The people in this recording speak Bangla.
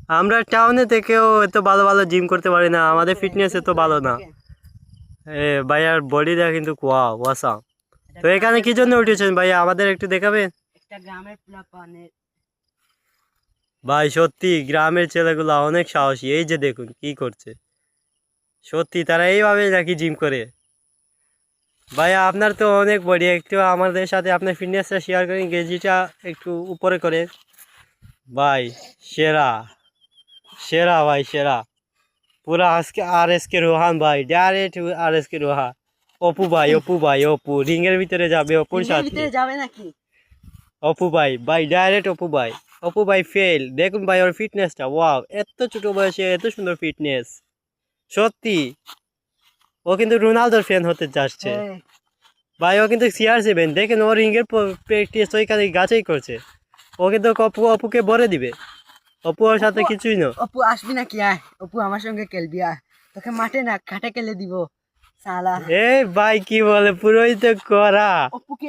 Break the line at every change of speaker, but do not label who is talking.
আমরা টাউনে থেকেও এত ভালো ভালো জিম করতে পারি না, আমাদের ফিটনেস এত ভালো না। ভাইয়ার বডিটা কিন্তু ওয়াও ওয়াসাম। তো এখানে কি জন্য উঠেছেন ভাইয়া, আমাদের একটু দেখাবেন?
একটা গ্রামের পোলাপানের
ভাই সত্যি গ্রামের ছেলেগুলো অনেক সাহসী, এই যে দেখুন কি করছে। সত্যি তারা এইভাবে নাকি জিম করে? ভাইয়া আপনার তো অনেক বডি, একটু আমাদের সাথে আপনার ফিটনেসটা শেয়ার করেন, গেজিটা একটু উপরে করে। ভাই সেরা, সেরা ভাই সেরা। পুরা আজকে আর এস কে রোহান ভাই, ডাইরেক্ট আর এস কে রোহান। অপু ভাই, অপু ভাই, অপু রিংয়ের ভিতরে যাবে অপুর
রিংয়ের
সাথে।
ভিতরে যাবে নাকি?
অপু ভাই, ভাই ডাইরেক্ট অপু ভাই। অপু ভাই ফেল, দেখুন ভাই ওর ফিটনেসটা, ওয়াও এত ছোট বয়সে এত সুন্দর ফিটনেস। সত্যি ও কিন্তু রোনালদোর ফ্যান হতে যাচ্ছে।
হ্যাঁ।
ভাই ও কিন্তু CR7, দেখেন ও রিংয়ের প্র্যাকটিস ওইখানে গাছেই করছে। ও কিন্তু অপুকে ভরে দিবে। অপু ওর সাথে কিছুই না।
অপু আসবি নাকি? আয় অপু আমার সঙ্গে খেলবি, আয় তোকে মাঠে না খাটে খেলে দিব সালা।
এই ভাই কি বলে, পুরোই তো করা।
অপুকে